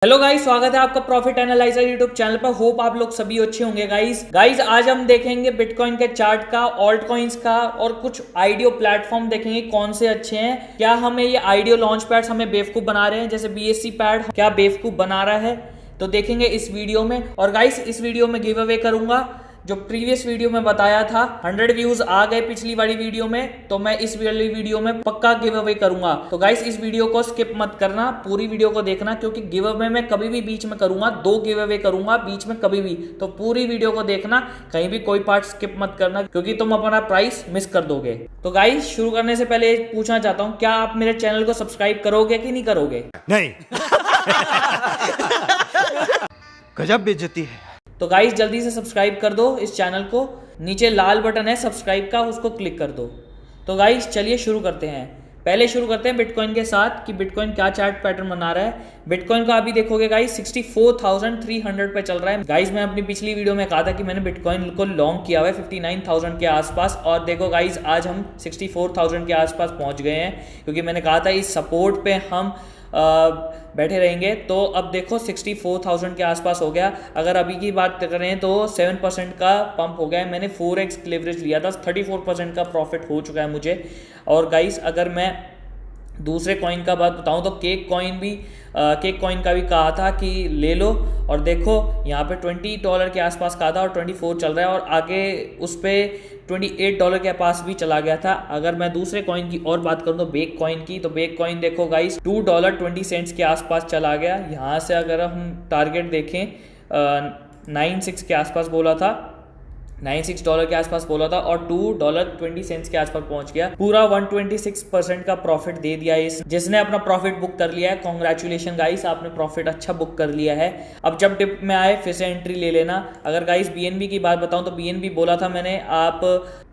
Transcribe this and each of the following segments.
Hello guys, स्वागत है आपका प्रॉफिट एनालाइजर यूट्यूब चैनल पर। होप आप लोग सभी अच्छे होंगे। गाइस आज हम देखेंगे बिटकॉइन के चार्ट का, ऑल्ट कॉइन्स का और कुछ आईडीओ प्लेटफॉर्म देखेंगे कौन से अच्छे हैं। क्या हमें ये आईडीओ लॉन्च पैड्स हमें बेवकूफ बना रहे हैं, जैसे बीएससी पैड क्या बेवकूफ बना रहा है, तो देखेंगे इस वीडियो में। और गाइस इस वीडियो में गिव अवे करूंगा जो प्रीवियस वीडियो में बताया था। 100 व्यूज आ गए पिछली वाली वीडियो में, तो मैं इस वाली वीडियो में पक्का गिव अवे करूंगा। तो गाइस इस वीडियो को स्किप मत करना, पूरी वीडियो को देखना, क्योंकि गिव अवे में कभी भी बीच में करूंगा, 2 गिव अवे करूंगा बीच में कभी भी। तो पूरी वीडियो को देखना, कहीं भी कोई पार्ट स्किप मत करना, क्योंकि तुम अपना प्राइस मिस कर दोगे। तो गाइस शुरू करने से पहले पूछना चाहता हूं, क्या आप मेरे चैनल को सब्सक्राइब करोगे कि नहीं करोगे? नहीं। गजब बेइज्जती है। तो गाइस जल्दी से सब्सक्राइब कर दो इस चैनल को, नीचे लाल बटन है सब्सक्राइब का, उसको क्लिक कर दो। तो गाइस चलिए शुरू करते हैं। पहले शुरू करते हैं बिटकॉइन के साथ कि बिटकॉइन क्या चार्ट पैटर्न बना रहा है। बिटकॉइन का अभी देखोगे गाइस 64,300 पे चल रहा है। गाइस मैं अपनी पिछली वीडियो में कहा था कि मैंने बिटकॉइन को लॉन्ग किया हुआ है 59,000 के आसपास, और देखो गाइस आज हम 64,000 के आसपास पहुंच गए हैं, क्योंकि मैंने कहा था इस सपोर्ट पे हम बैठे रहेंगे। तो अब देखो 64,000 के आसपास हो गया। अगर अभी की बात करें तो 7% का पंप हो गया है। मैंने 4x लेवरेज लिया था, 34% का प्रॉफिट हो चुका है मुझे। और गाइस अगर मैं दूसरे कॉइन का बात बताऊं तो केक कॉइन का भी कहा था कि ले लो, और देखो यहाँ पे $20 के आसपास कहा था और 24 चल रहा है, और आगे उस पर $28 के पास भी चला गया था। अगर मैं दूसरे कॉइन की और बात करूं तो बेक कॉइन की, तो बेक कॉइन देखो गाइस $2.20 के आसपास चला गया। यहाँ से अगर हम टारगेट देखें 96 के आसपास बोला था, $96 के आसपास बोला था, और $2.20 के आसपास पहुंच गया। पूरा 126% का प्रॉफिट दे दिया इस जिसने अपना प्रॉफिट बुक कर लिया है। कॉन्ग्रेचुलेशन गाइस, आपने प्रॉफिट अच्छा बुक कर लिया है। अब जब डिप में आए फिर से एंट्री ले लेना। अगर गाइस बीएनबी की बात बताऊं तो बीएनबी बोला था मैंने, आप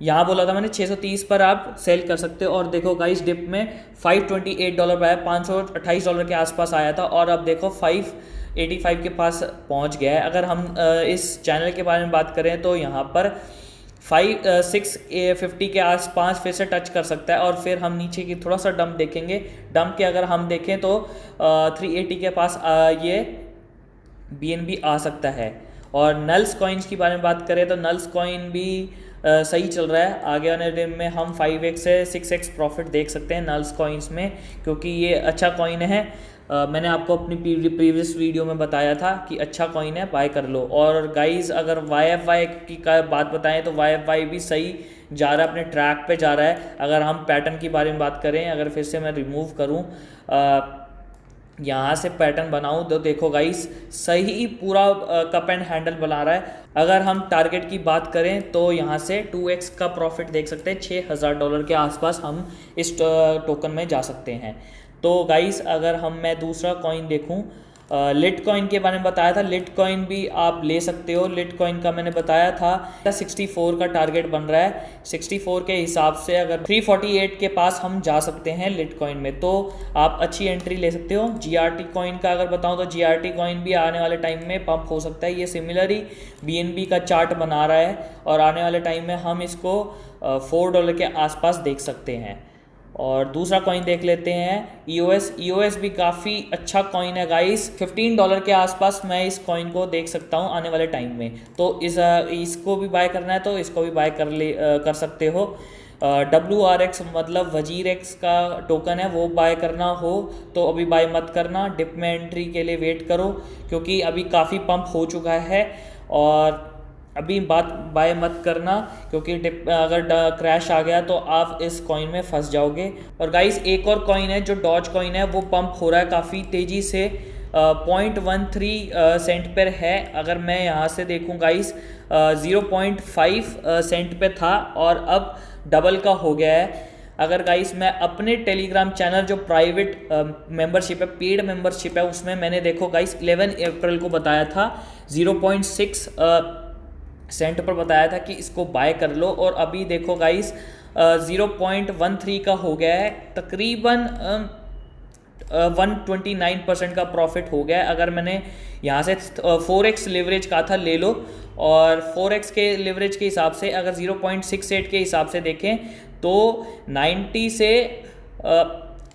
यहाँ बोला था मैंने 630 पर आप सेल कर सकते हो, और देखो गाइस डिप में $528 पर आया, $528 के आसपास आया था, और अब देखो 585 के पास पहुंच गया है। अगर हम इस चैनल के बारे में बात करें तो यहाँ पर 650 के आसपास फिर से टच कर सकता है, और फिर हम नीचे की थोड़ा सा डंप देखेंगे। डंप के अगर हम देखें तो 380 के पास ये बीएनबी आ सकता है। और नल्स कॉइन्स की बारे में बात करें तो नल्स कॉइन भी सही चल रहा है। आगे आने दिन में हम 5x से 6x प्रॉफिट देख सकते हैं नल्स कॉइन्स में, क्योंकि ये अच्छा कॉइन है। मैंने आपको अपनी प्रीवियस वीडियो में बताया था कि अच्छा कॉइन है, बाय कर लो। और गाइस अगर YFY की का बात बताएं तो YFY भी सही जा रहा है, अपने ट्रैक पे जा रहा है। अगर हम पैटर्न की बारे में बात करें, अगर फिर से मैं रिमूव करूं यहाँ से पैटर्न बनाऊं तो देखो गाइस सही पूरा कप एंड हैंडल बना रहा है। अगर हम टारगेट की बात करें तो यहाँ से 2x का प्रॉफिट देख सकते हैं, $6,000 के आसपास हम इस टोकन में जा सकते हैं। तो गाइस अगर मैं दूसरा कॉइन देखूं, लिट कॉइन के बारे में बताया था, लिट कॉइन भी आप ले सकते हो। लिट कॉइन का मैंने बताया था 64 का टारगेट बन रहा है। 64 के हिसाब से अगर 348 के पास हम जा सकते हैं लिट कॉइन में, तो आप अच्छी एंट्री ले सकते हो। जीआरटी कॉइन का अगर बताऊं तो जीआरटी कॉइन भी आने वाले टाइम में पंप हो सकता है। ये सिमिलर ही बीएनबी का चार्ट बना रहा है, और आने वाले टाइम में हम इसको $4 के आसपास देख सकते हैं। और दूसरा कॉइन देख लेते हैं EOS भी काफ़ी अच्छा कॉइन है गाइस। $15 के आसपास मैं इस कॉइन को देख सकता हूं आने वाले टाइम में। तो इसको भी बाय करना है तो इसको भी बाय कर सकते हो। WRX मतलब वजीर एक्स का टोकन है, वो बाय करना हो तो अभी बाय मत करना, डिप में एंट्री के लिए वेट करो, क्योंकि अभी काफ़ी पंप हो चुका है। और अभी बाय मत करना, क्योंकि अगर क्रैश आ गया तो आप इस कॉइन में फंस जाओगे। और गाइस एक और कॉइन है जो डॉज कॉइन है, वो पंप हो रहा है काफ़ी तेज़ी से, 0.13 सेंट पर है। अगर मैं यहाँ से देखूँ गाइस 0.5 सेंट पे था, और अब डबल का हो गया है। अगर गाइस मैं अपने टेलीग्राम चैनल जो प्राइवेट मेंबरशिप है, पेड मेंबरशिप है, उसमें मैंने देखो गाइस 11 अप्रैल को बताया था 0.6 सेंट पर बताया था कि इसको बाय कर लो, और अभी देखो गाइस 0.13 का हो गया है, तकरीबन 129% का प्रॉफिट हो गया है। अगर मैंने यहाँ से 4x लेवरेज कहा था ले लो, और 4x के लेवरेज के हिसाब से अगर 0.68 के हिसाब से देखें तो 90 से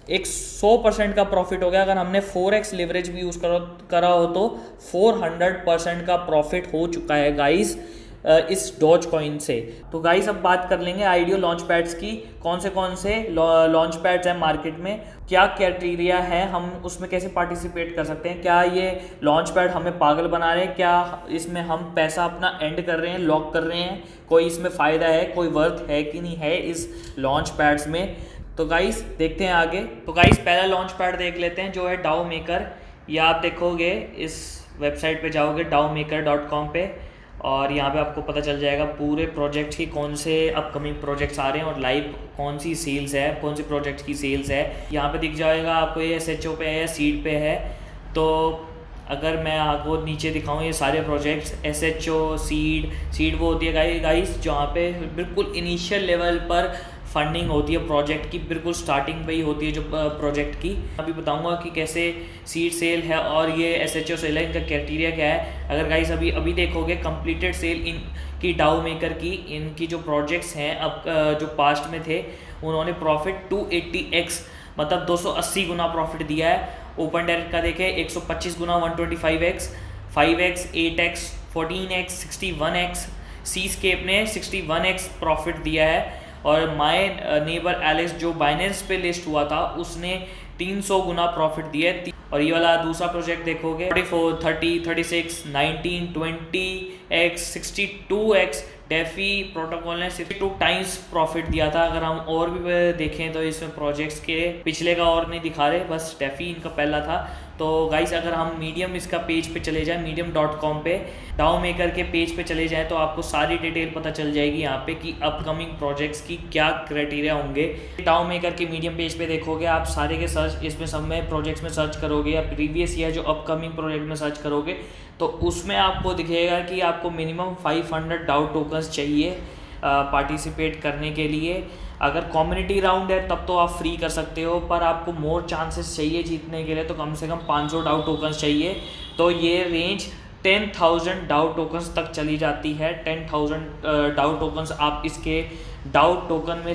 एक 100% का प्रॉफिट हो गया। अगर हमने 4x लेवरेज भी यूज़ करा हो तो 400% का प्रॉफिट हो चुका है गाइस इस डॉज कॉइन से। तो गाइस अब बात कर लेंगे आईडीओ लॉन्च पैड्स की, कौन से लॉन्च पैड्स हैं मार्केट में, क्या क्राइटेरिया है, हम उसमें कैसे पार्टिसिपेट कर सकते हैं, क्या ये लॉन्च पैड हमें पागल बना रहे हैं, क्या इसमें हम पैसा अपना एंड कर रहे हैं, लॉक कर रहे हैं, कोई इसमें फ़ायदा है, कोई वर्थ है कि नहीं है इस लॉन्च पैड्स में। तो गाइस देखते हैं आगे। तो गाइस पहला लॉन्च पैड देख लेते हैं जो है डाउ मेकर। ये आप देखोगे इस वेबसाइट पे जाओगे dowmaker.com पे और यहाँ पे आपको पता चल जाएगा पूरे प्रोजेक्ट की कौन से अपकमिंग प्रोजेक्ट्स आ रहे हैं और लाइव कौन सी सेल्स है, कौन सी प्रोजेक्ट की सेल्स है। यहाँ पे दिख जाएगा आपको ये SHO पे है, सीड पे है। तो अगर मैं आपको नीचे दिखाऊँ ये सारे प्रोजेक्ट्स SHO सीड वो होती है गाइस जहाँ पे बिल्कुल इनिशियल लेवल पर फंडिंग होती है प्रोजेक्ट की, बिल्कुल स्टार्टिंग पे ही होती है जो प्रोजेक्ट की। अभी बताऊंगा कि कैसे सीड सेल है और ये SHO सेल है, इनका क्राइटेरिया क्या है। अगर गाइस अभी देखोगे कंप्लीटेड सेल इनकी डाउ मेकर की, इनकी जो प्रोजेक्ट्स हैं अब जो पास्ट में थे उन्होंने प्रॉफिट 280x मतलब 280 गुना प्रॉफिट दिया है। ओपन डायरेक्ट का देखें 125 गुना 125x, 5x, 8x, 14x, 61x, seascape ने 61x प्रॉफिट दिया है और माय नेबर एलेक्स जो बाइनेंस पे लिस्ट हुआ था उसने 300 गुना प्रॉफिट दिया है। और ये वाला दूसरा प्रोजेक्ट देखोगे 44, 30, 36, 19, 20x, 62x डेफी प्रोटोकॉल ने 62 टाइम्स प्रॉफिट दिया था। अगर हम और भी देखें तो इसमें प्रोजेक्ट्स के पिछले का और नहीं दिखा रहे, बस डेफी इनका पहला था। तो गाइस अगर हम मीडियम इसका पेज पे चले जाएं, medium.com पे डाउ मेकर के पेज पे चले जाएं तो आपको सारी डिटेल पता चल जाएगी यहाँ पे कि अपकमिंग प्रोजेक्ट्स की क्या क्राइटेरिया होंगे। डाउ मेकर के मीडियम पेज पे देखोगे आप सारे के सर्च इसमें सब में प्रोजेक्ट्स में सर्च करोगे या प्रीवियस ईयर जो अपकमिंग प्रोजेक्ट में सर्च करोगे तो उसमें आपको दिखेगा कि आपको मिनिमम 500 डाउ टोकन्स चाहिए पार्टिसिपेट करने के लिए। अगर कम्युनिटी राउंड है तब तो आप फ्री कर सकते हो, पर आपको मोर चांसेस चाहिए जीतने के लिए तो कम से कम 500 डाउ टोकन्स चाहिए। तो ये रेंज 10,000 डाउ टोकन्स तक चली जाती है। 10,000 डाउ टोकन्स आप इसके डाउ टोकन में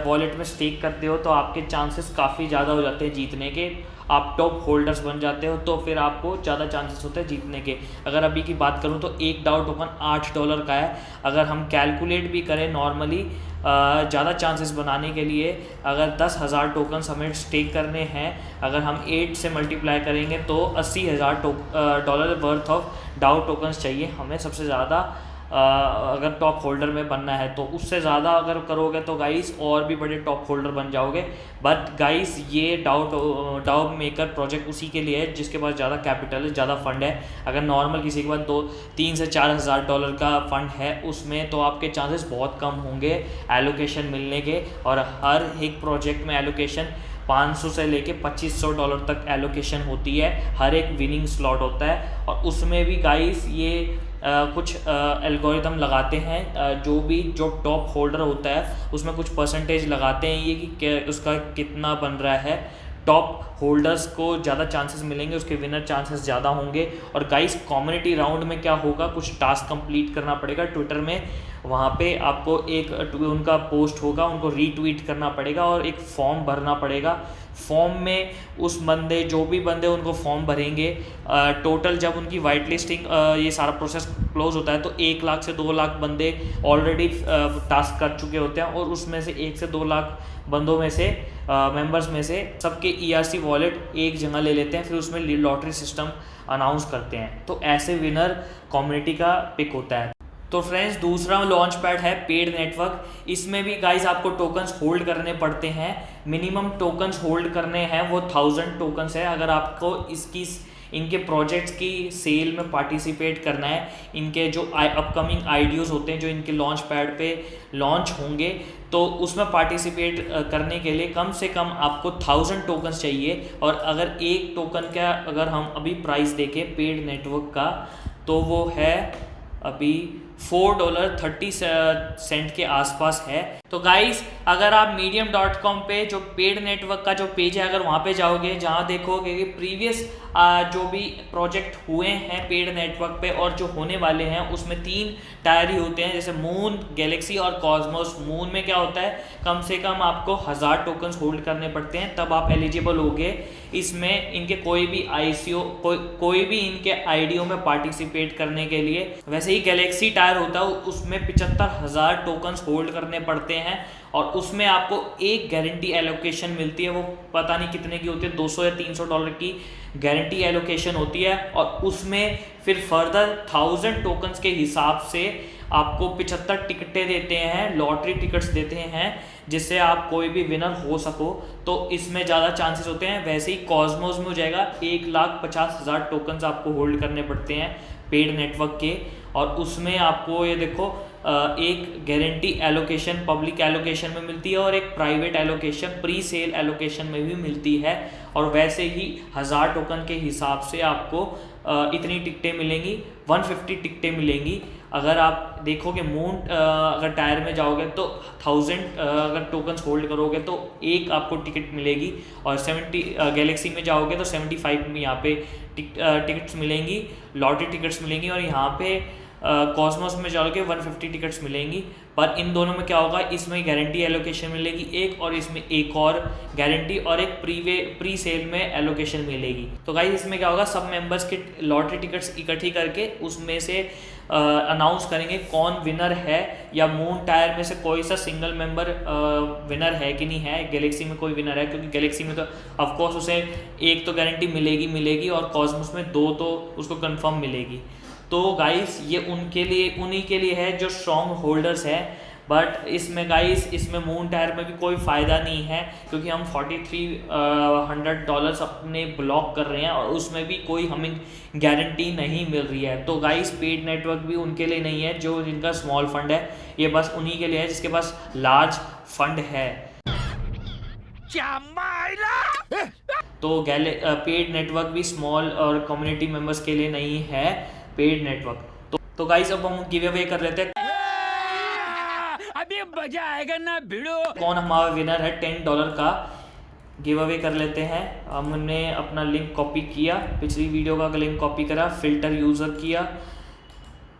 वॉलेट में स्टेक करते हो तो आपके चांसेस काफ़ी ज़्यादा हो जाते हैं जीतने के। आप टॉप होल्डर्स बन जाते हो तो फिर आपको ज़्यादा चांसेस होते हैं जीतने के। अगर अभी की बात करूँ तो एक डाउ टोकन $8 का है। अगर हम कैलकुलेट भी करें नॉर्मली ज़्यादा चांसेस बनाने के लिए अगर 10,000 टोकन्स हमें स्टेक करने हैं, अगर हम 8 से मल्टीप्लाई करेंगे तो $80,000 वर्थ ऑफ डाउ टोकन्स चाहिए हमें सबसे ज़्यादा अगर टॉप होल्डर में बनना है। तो उससे ज़्यादा अगर करोगे तो गाइस और भी बड़े टॉप होल्डर बन जाओगे। बट गाइस ये डाउ मेकर प्रोजेक्ट उसी के लिए है जिसके पास ज़्यादा कैपिटल है, ज़्यादा फंड है। अगर नॉर्मल किसी के पास 3 से 4,000 डॉलर का फंड है उसमें तो आपके चांसेस बहुत कम होंगे एलोकेशन मिलने के। और हर एक प्रोजेक्ट में एलोकेशन 500 से लेके $2,500 तक एलोकेशन होती है, हर एक विनिंग स्लॉट होता है। और उसमें भी गाइस ये कुछ एल्गोरिथम लगाते हैं जो टॉप होल्डर होता है उसमें कुछ परसेंटेज लगाते हैं ये कि उसका कितना बन रहा है। टॉप होल्डर्स को ज़्यादा चांसेस मिलेंगे, उसके विनर चांसेस ज़्यादा होंगे। और गाइस कम्युनिटी राउंड में क्या होगा, कुछ टास्क कंप्लीट करना पड़ेगा ट्विटर में, वहाँ पे आपको एक उनका पोस्ट होगा, उनको रीट्वीट करना पड़ेगा और एक फॉर्म भरना पड़ेगा। फॉर्म में जो भी बंदे उनको फॉर्म भरेंगे टोटल जब उनकी वाइट लिस्टिंग ये सारा प्रोसेस क्लोज होता है तो 1 लाख से 2 लाख बंदे ऑलरेडी टास्क कर चुके होते हैं और उसमें से 1 से 2 लाख बंदों में से मेंबर्स में से सबके ERC वॉलेट एक जगह ले लेते हैं, फिर उसमें लॉटरी सिस्टम अनाउंस करते हैं। तो ऐसे विनर कम्युनिटी का पिक होता है। तो फ्रेंड्स दूसरा लॉन्च पैड है पेड नेटवर्क। इसमें भी गाइस आपको टोकन्स होल्ड करने पड़ते हैं। मिनिमम टोकन्स होल्ड करने हैं वो 1000 टोकन्स है। अगर आपको इनके प्रोजेक्ट्स की सेल में पार्टिसिपेट करना है, इनके जो अपकमिंग आइडियोज होते हैं जो इनके लॉन्च पैड पे लॉन्च होंगे तो उसमें पार्टिसिपेट करने के लिए कम से कम आपको 1000 टोकन्स चाहिए। और अगर एक टोकन का अगर हम अभी प्राइस देखें पेड नेटवर्क का तो वो है अभी $4.30 के आसपास है। तो गाइस अगर आप medium.com पे जो पेड नेटवर्क का जो पेज है अगर वहाँ पे जाओगे, जहाँ देखोगे कि प्रीवियस जो भी प्रोजेक्ट हुए हैं पेड नेटवर्क पे और जो होने वाले हैं उसमें 3 टायर ही होते हैं, जैसे मून, गैलेक्सी और कॉस्मोस। मून में क्या होता है, कम से कम आपको 1000 टोकन्स होल्ड करने पड़ते हैं तब आप एलिजिबल होगे इसमें इनके कोई भी ICO कोई भी इनके IDO में पार्टिसिपेट करने के लिए। वैसे ही गैलेक्सी टायर होता है उसमें 75,000 टोकन्स होल्ड करने पड़ते हैं और उसमें आपको एक गारंटी एलोकेशन मिलती है, वो पता नहीं कितने की होती है, $200 या $300 की गारंटी एलोकेशन होती है। और उसमें फिर फर्दर 1000 टोकन्स के हिसाब से आपको 75 टिकटें देते हैं, लॉटरी टिकट्स देते हैं जिससे आप कोई भी विनर हो सको, तो इसमें ज़्यादा चांसेस होते हैं। वैसे ही कॉस्मोस में हो जाएगा, 1,50,000 टोकन्स आपको होल्ड करने पड़ते हैं पेड नेटवर्क के, और उसमें आपको ये देखो एक गारंटी एलोकेशन पब्लिक एलोकेशन में मिलती है और एक private allocation pre sale allocation में भी मिलती है। और वैसे ही 1000 टोकन के हिसाब से आपको इतनी टिकटें मिलेंगी, 150 टिकटें मिलेंगी। अगर आप देखोगे मून अगर टायर में जाओगे तो 1000 अगर टोकन्स होल्ड करोगे तो एक आपको टिकट मिलेगी, और 70 गैलेक्सी में जाओगे तो 75 में यहाँ पे टिकट्स मिलेंगी, लॉटरी टिकट्स मिलेंगी, और यहाँ पे कॉस्मोस में जाओगे 150 टिकट्स मिलेंगी। पर इन दोनों में क्या होगा, इसमें गारंटी एलोकेशन मिलेगी एक, और इसमें एक और गारंटी और एक प्री सेल में एलोकेशन मिलेगी। तो गाइस इसमें क्या होगा, सब मेंबर्स के लॉटरी टिकट्स इकट्ठी करके उसमें से अनाउंस करेंगे कौन विनर है, या मून टायर में से कोई सा सिंगल मेंबर विनर है कि नहीं है। गैलेक्सी में कोई विनर है, क्योंकि गैलेक्सी में तो ऑफकोर्स उसे एक तो गारंटी मिलेगी और कॉस्मोस में 2 तो उसको कंफर्म मिलेगी। तो गाइस ये उन्हीं के लिए है जो स्ट्रॉन्ग होल्डर्स है। बट इसमें गाइस इसमें मून टायर में भी कोई फ़ायदा नहीं है, क्योंकि हम $4,300 अपने ब्लॉक कर रहे हैं और उसमें भी कोई हमें गारंटी नहीं मिल रही है। तो गाइस पेड नेटवर्क भी उनके लिए नहीं है जो जिनका स्मॉल फंड है, ये बस उन्हीं के लिए है जिसके पास लार्ज फंड है। तो पेड नेटवर्क भी स्मॉल और कम्युनिटी मेंबर्स के लिए नहीं है पेड नेटवर्क। तो गाइस अब हम गिव अवे कर लेते हैं, अभी मजा आएगा ना भिड़ो। कौन हमारा विनर है $10 का गिव अवे कर लेते हैं। हमने अपना लिंक कॉपी किया, पिछली वीडियो का लिंक कॉपी करा, फिल्टर यूज़र किया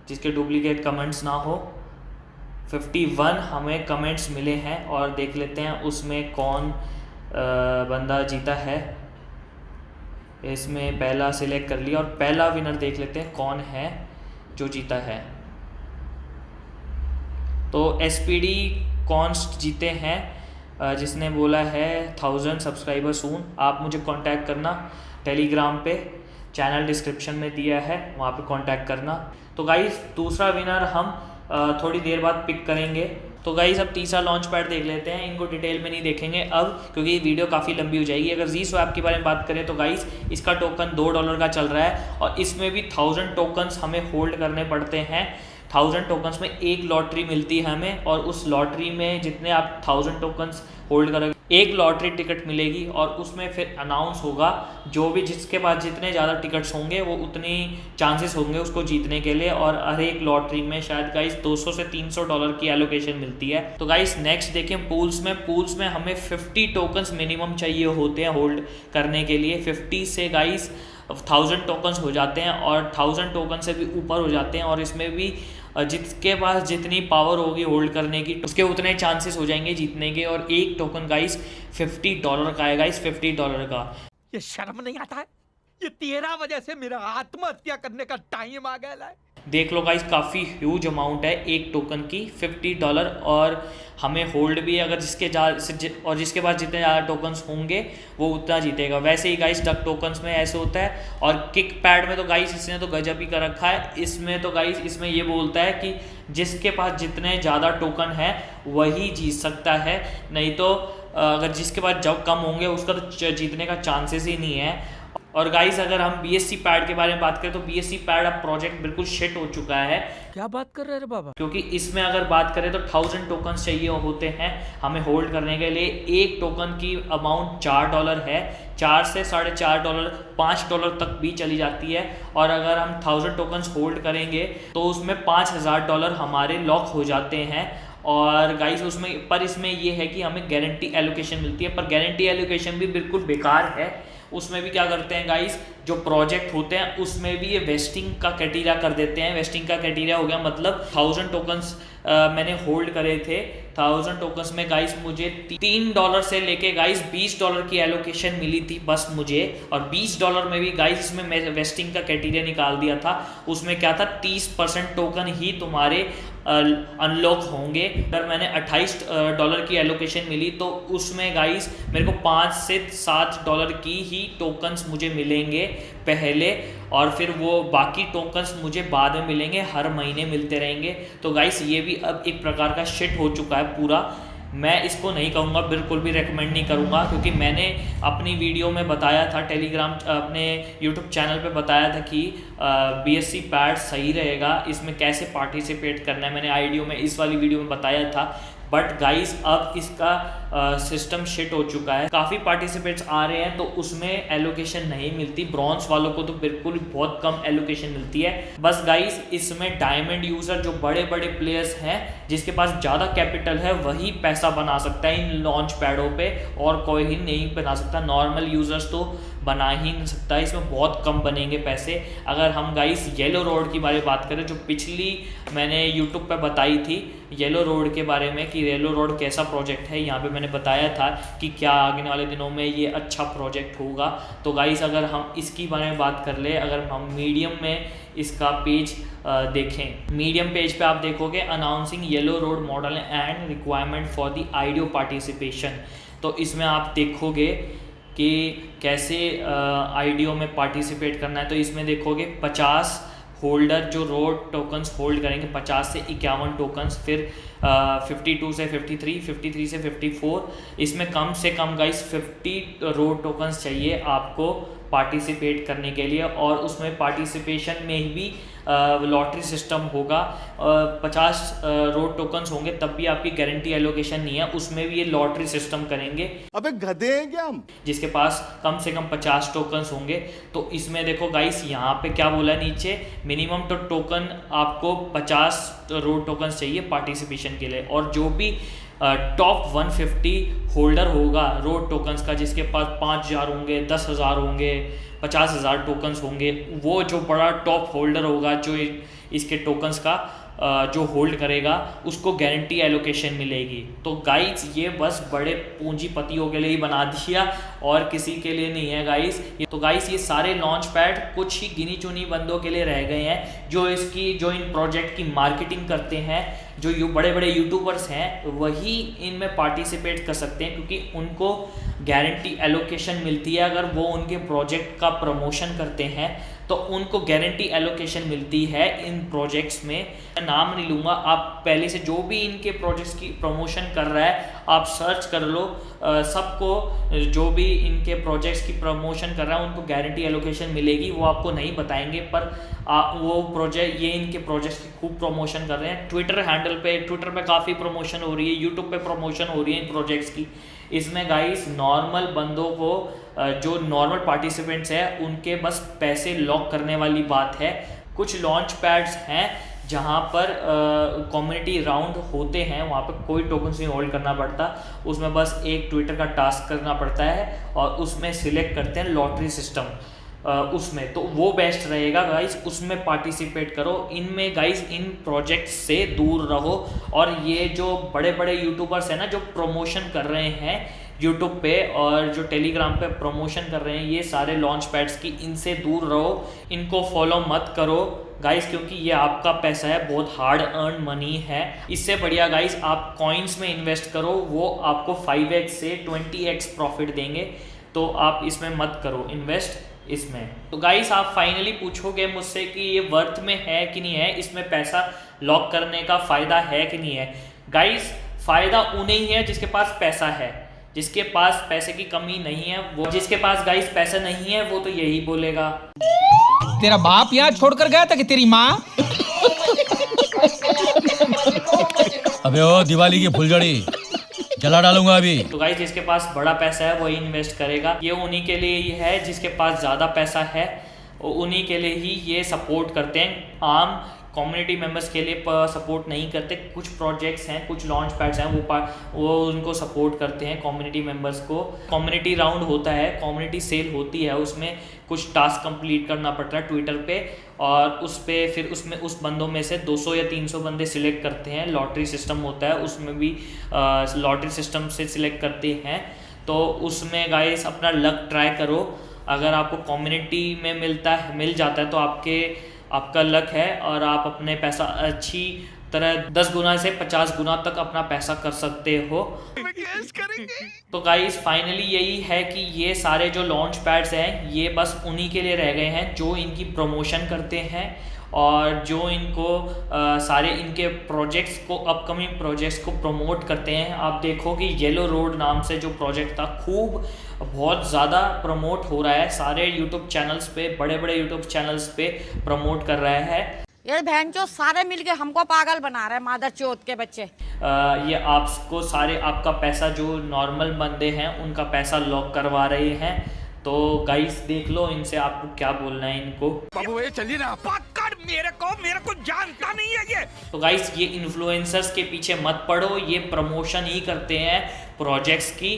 जिसके डुप्लीकेट कमेंट्स ना हो। 51 हमें कमेंट्स मिले हैं और देख लेते हैं उसमें कौन बंदा जीता है। इसमें पहला सिलेक्ट कर लिया और पहला विनर देख लेते हैं कौन है जो जीता है। तो SPD कॉन्स्ट जीते हैं, जिसने बोला है 1000 सब्सक्राइबर सून। आप मुझे कांटेक्ट करना टेलीग्राम पे, चैनल डिस्क्रिप्शन में दिया है, वहाँ पे कांटेक्ट करना। तो गाइस दूसरा विनर हम थोड़ी देर बाद पिक करेंगे। तो गाइस अब तीसरा लॉन्च पैड देख लेते हैं, इनको डिटेल में नहीं देखेंगे अब क्योंकि वीडियो काफ़ी लंबी हो जाएगी। अगर ZSwap के बारे में बात करें तो गाइस इसका टोकन $2 का चल रहा है और इसमें भी 1000 टोकन्स हमें होल्ड करने पड़ते हैं। 1000 टोकन्स में एक लॉटरी मिलती है हमें, और उस लॉटरी में जितने आप 1000 टोकन्स होल्ड करोगे एक लॉटरी टिकट मिलेगी, और उसमें फिर अनाउंस होगा जो भी जिसके पास जितने ज़्यादा टिकट्स होंगे वो उतनी चांसेस होंगे उसको जीतने के लिए। और हर एक लॉटरी में शायद गाइस $200 से $300 की एलोकेशन मिलती है। तो गाइस नेक्स्ट देखें पूल्स में हमें 50 टोकन्स मिनिमम चाहिए होते हैं होल्ड करने के लिए। 50 से गाइस 1000 टोकन्स हो जाते हैं और 1000 टोकन से भी ऊपर हो जाते हैं, और इसमें भी जिसके पास जितनी पावर होगी होल्ड करने की उसके उतने चांसेस हो जाएंगे जीतने के। और एक टोकन गाइस $50 का है गाइस, $50 का। ये शर्म नहीं आता है? ये तेरा वजह से मेरा आत्महत्या करने का टाइम आ गया है। देख लो गाइस काफ़ी ह्यूज अमाउंट है एक टोकन की, $50, और हमें होल्ड भी अगर जिसके पास जितने ज़्यादा टोकन्स होंगे वो उतना जीतेगा। वैसे ही गाइस डक टोकन्स में ऐसे होता है, और किक पैड में तो गाइस इसने तो गजब ही कर रखा है। इसमें तो गाइस इसमें ये बोलता है कि जिसके पास जितने ज़्यादा टोकन है वही जीत सकता है, नहीं तो अगर जिसके पास जब कम होंगे उसका तो जीतने का चांसेस ही नहीं है। और गाइस अगर हम BSC पैड के बारे में बात करें तो BSC पैड अब प्रोजेक्ट बिल्कुल शिट हो चुका है। क्या बात कर रहे रे बाबा? क्योंकि इसमें अगर बात करें तो 1000 टोकन्स चाहिए होते हैं हमें होल्ड करने के लिए। एक टोकन की अमाउंट $4 है, 4 से $4.5 $5 तक भी चली जाती है। और अगर हम 1000 टोकन्स होल्ड करेंगे तो उसमें $5000 हमारे लॉक हो जाते हैं। और गाइस इसमें ये है कि हमें गारंटी एलोकेशन मिलती है, पर गारंटी एलोकेशन भी बिल्कुल बेकार है। उसमें भी क्या करते हैं गाइस, जो प्रोजेक्ट होते हैं उसमें भी ये वेस्टिंग का क्राइटेरिया कर देते हैं। वेस्टिंग का क्राइटेरिया हो गया मतलब 1000 टोकन्स मैंने होल्ड करे थे। 1000 टोकन्स में गाइस मुझे $3 से लेके गाइस $20 की एलोकेशन मिली थी बस मुझे। और $20 में भी गाइस इसमें मैं वेस्टिंग का क्राइटेरिया निकाल दिया था। उसमें क्या था, 30% टोकन ही तुम्हारे अनलॉक होंगे। अगर मैंने $28 की एलोकेशन मिली तो उसमें गाइस मेरे को $5 से $7 की ही टोकन्स मुझे मिलेंगे पहले, और फिर वो बाकी टोकन्स मुझे बाद में मिलेंगे, हर महीने मिलते रहेंगे। तो गाइस ये भी अब एक प्रकार का शिट हो चुका है पूरा। मैं इसको नहीं कहूँगा, बिल्कुल भी रेकमेंड नहीं करूँगा, क्योंकि मैंने अपनी वीडियो में बताया था, टेलीग्राम अपने यूट्यूब चैनल पे बताया था कि BSC पैड सही रहेगा, इसमें कैसे पार्टिसिपेट करना है। मैंने आईडियो में इस वाली वीडियो में बताया था। बट गाइस अब इसका सिस्टम शिट हो चुका है। काफ़ी पार्टिसिपेट्स आ रहे हैं तो उसमें एलोकेशन नहीं मिलती। ब्रॉन्ज वालों को तो बिल्कुल बहुत कम एलोकेशन मिलती है। बस गाइस इसमें डायमंड यूज़र जो बड़े बड़े प्लेयर्स हैं, जिसके पास ज़्यादा कैपिटल है, वही पैसा बना सकता है इन लॉन्च पैडों पे, और कोई ही नहीं बना सकता। नॉर्मल यूज़र्स तो बना ही नहीं सकता, इसमें बहुत कम बनेंगे पैसे। अगर हम गाइस येलो रोड की बारे में बात करें, जो पिछली मैंने यूट्यूब पे बताई थी येलो रोड के बारे में कि येलो रोड कैसा प्रोजेक्ट है, यहाँ पे मैंने बताया था कि क्या आने वाले दिनों में ये अच्छा प्रोजेक्ट होगा। तो गाइस अगर हम इसकी बारे में बात कर ले, अगर हम मीडियम में इसका पेज देखें, मीडियम पेज पे आप देखोगे announcing yellow road model and requirement for the IDO participation. तो इसमें आप देखोगे कि कैसे आईडीओ में पार्टिसिपेट करना है। तो इसमें देखोगे 50 होल्डर जो रोड टोकन्स होल्ड करेंगे, 50 से 51 टोकन्स, फिर 52 से 53, 53 से 54। इसमें कम से कम गाइस 50 रोड टोकन्स चाहिए आपको पार्टिसिपेट करने के लिए। और उसमें पार्टिसिपेशन में भी लॉटरी सिस्टम होगा। 50 रोड टोकन्स होंगे तब भी आपकी गारंटी एलोकेशन नहीं है, उसमें भी ये लॉटरी सिस्टम करेंगे। अबे गधे हैं क्या हम? जिसके पास कम से कम 50 टोकन्स होंगे। तो इसमें देखो गाइस यहाँ पे क्या बोला नीचे, मिनिमम तो टोकन आपको 50 रोड टोकन्स चाहिए पार्टिसिपेशन के लिए। और जो भी टॉप 150 होल्डर होगा रोड टोकन्स का, जिसके पास 5000 होंगे, 10,000 होंगे, 50,000 टोकन्स होंगे, वो जो बड़ा टॉप होल्डर होगा जो इसके टोकन्स का जो होल्ड करेगा, उसको गारंटी एलोकेशन मिलेगी। तो गाइस ये बस बड़े पूंजीपतियों के लिए ही बना दिया और किसी के लिए नहीं है गाइस। तो गाइस ये सारे लॉन्च पैड कुछ ही गिनी चुनी बंदों के लिए रह गए हैं, जो इन प्रोजेक्ट की मार्केटिंग करते हैं, जो बड़े बड़े यूट्यूबर्स हैं वही इनमें पार्टिसिपेट कर सकते हैं, क्योंकि उनको गारंटी एलोकेशन मिलती है। अगर वो उनके प्रोजेक्ट का प्रमोशन करते हैं तो उनको गारंटी एलोकेशन मिलती है इन प्रोजेक्ट्स में। मैं नाम नहीं लूँगा, आप पहले से जो भी इनके प्रोजेक्ट्स की प्रमोशन कर रहा है आप सर्च कर लो। सबको जो भी इनके प्रोजेक्ट्स की प्रमोशन कर रहा है उनको गारंटी एलोकेशन मिलेगी। वो आपको नहीं बताएंगे, पर ये इनके प्रोजेक्ट्स की खूब प्रमोशन कर रहे हैं। ट्विटर पे काफ़ी प्रमोशन हो रही है, यूट्यूब पे प्रमोशन हो रही है इन प्रोजेक्ट्स की। इसमें गाइस नॉर्मल बंदों को, जो नॉर्मल पार्टिसिपेंट्स हैं, उनके बस पैसे लॉक करने वाली बात है। कुछ लॉन्च पैड्स हैं जहाँ पर कम्युनिटी राउंड होते हैं, वहाँ पर कोई टोकन्स नहीं होल्ड करना पड़ता, उसमें बस एक ट्विटर का टास्क करना पड़ता है और उसमें सिलेक्ट करते हैं लॉटरी सिस्टम। उसमें तो वो बेस्ट रहेगा गाइस, उसमें पार्टिसिपेट करो। इनमें गाइस इन प्रोजेक्ट्स से दूर रहो। और ये जो बड़े बड़े यूट्यूबर्स हैं ना, जो प्रमोशन कर रहे हैं यूट्यूब पे और जो टेलीग्राम पे प्रमोशन कर रहे हैं ये सारे लॉन्च पैड्स की, इनसे दूर रहो, इनको फॉलो मत करो गाइस, क्योंकि ये आपका पैसा है, बहुत हार्ड अर्न मनी है। इससे बढ़िया गाइस आप कॉइन्स में इन्वेस्ट करो, वो आपको 5x से 20x प्रॉफिट देंगे। तो आप इसमें मत करो इन्वेस्ट इसमें। तो गाइस आप फाइनली पूछोगे मुझसे कि ये वर्थ में है कि नहीं है, इसमें पैसा लॉक करने का फ़ायदा है कि नहीं है। गाइस फ़ायदा उन्हें ही है जिसके पास पैसा है, जिसके पास पैसे की कमी नहीं है वो, जिसके पास गाइस पैसा नहीं है वो तो यही बोलेगा। तेरा बाप यहाँ छोड़कर गया था कि तेरी माँ? अबे ओ दिवाली की फुलझड़ी जला डालूंगा अभी। तो गाइस जिसके पास बड़ा पैसा है वही इन्वेस्ट करेगा। ये उन्हीं के लिए ही है जिसके पास ज़्यादा पैसा है, उन्हीं के लिए ही ये सपोर्ट करते हैं। आम कम्युनिटी मेंबर्स के लिए सपोर्ट नहीं करते। कुछ प्रोजेक्ट्स हैं, कुछ लॉन्च पैड्स हैं, वो उनको सपोर्ट करते हैं कम्युनिटी मेंबर्स को। कम्युनिटी राउंड होता है, कम्युनिटी सेल होती है, उसमें कुछ टास्क कंप्लीट करना पड़ता है ट्विटर पे, और उस पे फिर उसमें उस बंदों में से 200 या 300 बंदे सिलेक्ट करते हैं। लॉटरी सिस्टम होता है, उसमें भी लॉटरी सिस्टम से सिलेक्ट करते हैं। तो उसमें गाइस अपना लक ट्राई करो। अगर आपको कम्युनिटी में मिल जाता है तो आपका लक है और आप अपने पैसा अच्छी तरह 10 गुना से 50 गुना तक अपना पैसा कर सकते हो। तो गाइस फाइनली यही है कि ये सारे जो लॉन्च पैड्स हैं ये बस उन्हीं के लिए रह गए हैं जो इनकी प्रमोशन करते हैं और जो इनको सारे इनके प्रोजेक्ट्स को, अपकमिंग प्रोजेक्ट्स को प्रमोट करते हैं। आप देखो कि येलो रोड नाम से जो प्रोजेक्ट था बहुत ज़्यादा प्रमोट हो रहा है, सारे यूट्यूब चैनल्स पे, बड़े बड़े यूट्यूब चैनल्स पे प्रमोट कर रहा है। ये बहनचोद सारे मिलके हमको पागल बना रहे हैं, मादर चोद के बच्चे। ये आपको सारे आपका पैसा, जो नॉर्मल बंदे हैं उनका पैसा लॉक करवा रहे हैं। तो गाइस देख लो इनसे आपको क्या बोलना है इनको। बाबू ये चलिए ना, पकड़ मेरे को जानता नहीं है ये। तो गाइस ये इन्फ्लुएंसर्स के पीछे मत पड़ो, ये प्रमोशन ही करते हैं प्रोजेक्ट्स की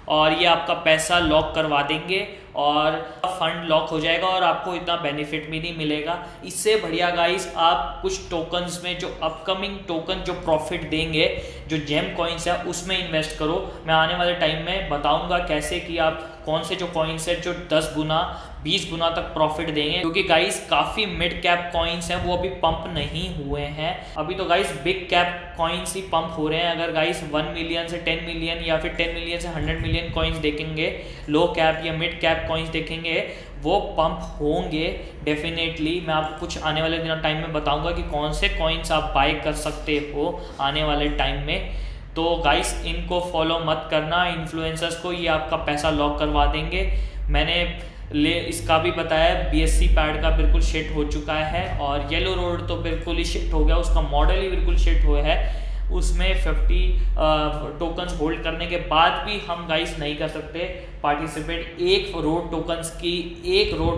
और ये आपका पैसा लॉक करवा देंगे और फंड लॉक हो जाएगा और आपको इतना बेनिफिट भी नहीं मिलेगा। इससे बढ़िया गाइस आप कुछ टोकन्स में, जो अपकमिंग टोकन जो प्रॉफिट देंगे, जो जेम कॉइन्स है उसमें इन्वेस्ट करो। मैं आने वाले टाइम में बताऊंगा कैसे कि आप कौन से जो कॉइन्स है जो 10 गुना 20 गुना तक प्रॉफिट देंगे, क्योंकि गाइस काफ़ी मिड कैप कॉइन्स हैं वो अभी पंप नहीं हुए हैं। अभी तो गाइस बिग कैप कॉइन्स ही पंप हो रहे हैं। अगर गाइस 1 मिलियन से 10 मिलियन या फिर 10 मिलियन से 100 मिलियन कॉइन्स देखेंगे, लो कैप या मिड कैप कॉइन्स देखेंगे, वो पंप होंगे डेफिनेटली। मैं आपको कुछ आने वाले दिनों टाइम में बताऊंगा कि कौन से कॉइन्स आप बाय कर सकते हो आने वाले टाइम में। तो गाइस इनको फॉलो मत करना, इन्फ्लुएंसर्स को, ये आपका पैसा लॉक करवा देंगे। मैंने इसका भी बताया, BSC पैड का बिल्कुल शिट हो चुका है और येलो रोड तो बिल्कुल ही शिट हो गया, उसका मॉडल ही बिल्कुल शिट हुआ है। उसमें 50 टोकन्स होल्ड करने के बाद भी हम गाइस नहीं कर सकते पार्टिसिपेट। एक रोड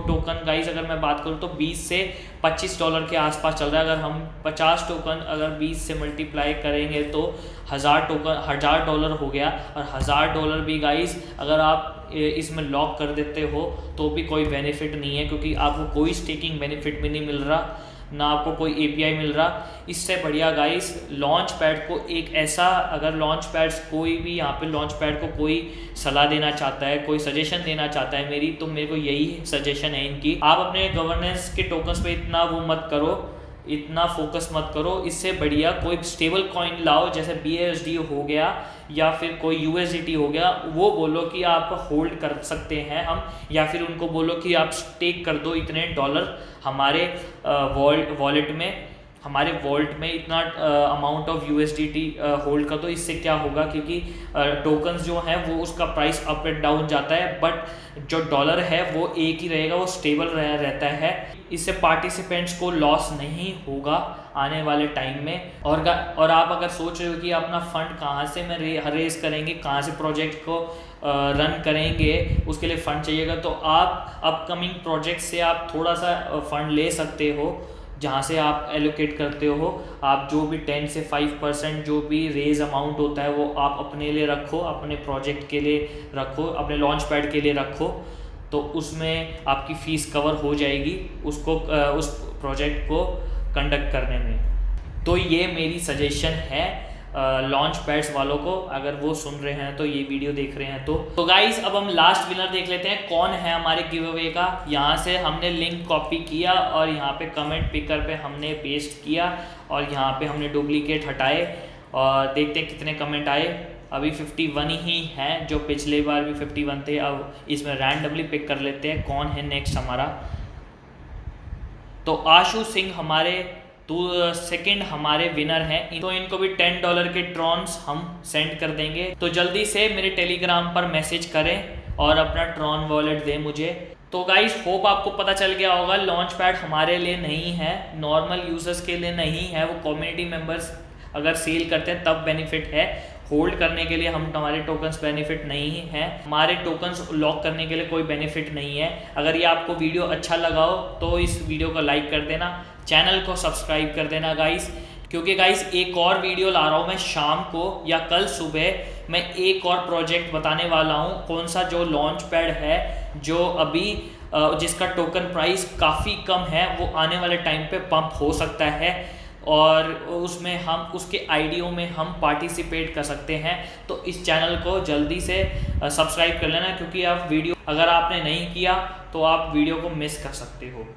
टोकन गाइस अगर मैं बात करूँ तो 20 से $25 के आसपास चल रहा है। अगर हम 50 टोकन अगर 20 से मल्टीप्लाई करेंगे तो $1000 हो गया। और $1000 भी गाइस अगर आप इसमें लॉक कर देते हो तो भी कोई बेनिफिट नहीं है, क्योंकि आपको कोई स्टेकिंग बेनिफिट भी नहीं मिल रहा, ना आपको कोई API मिल रहा। इससे बढ़िया गाइस लॉन्च पैड को एक ऐसा, अगर लॉन्च पैड्स कोई भी यहाँ पे लॉन्च पैड को कोई सलाह देना चाहता है, कोई सजेशन देना चाहता है मेरी, तो मेरे को यही सजेशन है इनकी। आप अपने गवर्नेंस के टोकन्स पे इतना वो मत करो, इतना फोकस मत करो। इससे बढ़िया कोई स्टेबल कॉइन लाओ, जैसे BUSD हो गया या फिर कोई USDT हो गया, वो बोलो कि आप होल्ड कर सकते हैं हम, या फिर उनको बोलो कि आप स्टेक कर दो इतने डॉलर हमारे वॉलेट में, हमारे वॉल्ट में इतना अमाउंट ऑफ USDT होल्ड कर दो। इससे क्या होगा, क्योंकि टोकन्स जो हैं वो उसका प्राइस अप एंड डाउन जाता है, बट जो डॉलर है वो एक ही रहेगा, वो स्टेबल रहता है। इससे पार्टिसिपेंट्स को लॉस नहीं होगा आने वाले टाइम में। और आप अगर सोच रहे हो कि अपना फंड कहाँ से में रेज करेंगे, कहाँ से प्रोजेक्ट को रन करेंगे, उसके लिए फ़ंड चाहिएगा, तो आप अपकमिंग प्रोजेक्ट से आप थोड़ा सा फ़ंड ले सकते हो, जहाँ से आप एलोकेट करते हो। आप जो भी 10 से 5% जो भी रेज अमाउंट होता है वो आप अपने लिए रखो, अपने प्रोजेक्ट के लिए रखो, अपने लॉन्च पैड के लिए रखो, तो उसमें आपकी फ़ीस कवर हो जाएगी उसको उस प्रोजेक्ट को कंडक्ट करने में। तो ये मेरी सजेशन है लॉन्च पैड्स वालों को, अगर वो सुन रहे हैं तो, ये वीडियो देख रहे हैं तो गाइस अब हम लास्ट विनर देख लेते हैं कौन है हमारे गिव अवे का। यहाँ से हमने लिंक कॉपी किया और यहाँ पे कमेंट पिकर पे हमने पेस्ट किया और यहाँ पे हमने डुप्लीकेट हटाए और देखते हैं कितने कमेंट आए। अभी 51 ही हैं, जो पिछले बार भी 51 थे। अब इसमें रैंडमली पिक कर लेते हैं कौन है नेक्स्ट हमारा। तो आशु सिंह हमारे तो सेकंड हमारे विनर हैं, तो इनको भी $10 के ट्रॉन्स हम सेंड कर देंगे। तो जल्दी से मेरे टेलीग्राम पर मैसेज करें और अपना ट्रॉन वॉलेट दें मुझे। तो गाइस होप आपको पता चल गया होगा, लॉन्च पैड हमारे लिए नहीं है, नॉर्मल यूजर्स के लिए नहीं है, वो कम्युनिटी मेंबर्स अगर सेल करते हैं तब बेनिफिट है। होल्ड करने के लिए हमारे टोकन्स बेनिफिट नहीं है, हमारे टोकन्स लॉक करने के लिए कोई बेनिफिट नहीं है। अगर ये आपको वीडियो अच्छा लगा हो तो इस वीडियो को लाइक कर देना, चैनल को सब्सक्राइब कर देना गाइस, क्योंकि गाइस एक और वीडियो ला रहा हूँ मैं शाम को या कल सुबह। मैं एक और प्रोजेक्ट बताने वाला हूँ, कौन सा जो लॉन्च पैड है जो अभी जिसका टोकन प्राइस काफ़ी कम है, वो आने वाले टाइम पे पंप हो सकता है और उसमें हम उसके आईडियो में हम पार्टिसिपेट कर सकते हैं। तो इस चैनल को जल्दी से सब्सक्राइब कर लेना, क्योंकि आप वीडियो अगर आपने नहीं किया तो आप वीडियो को मिस कर सकते हो।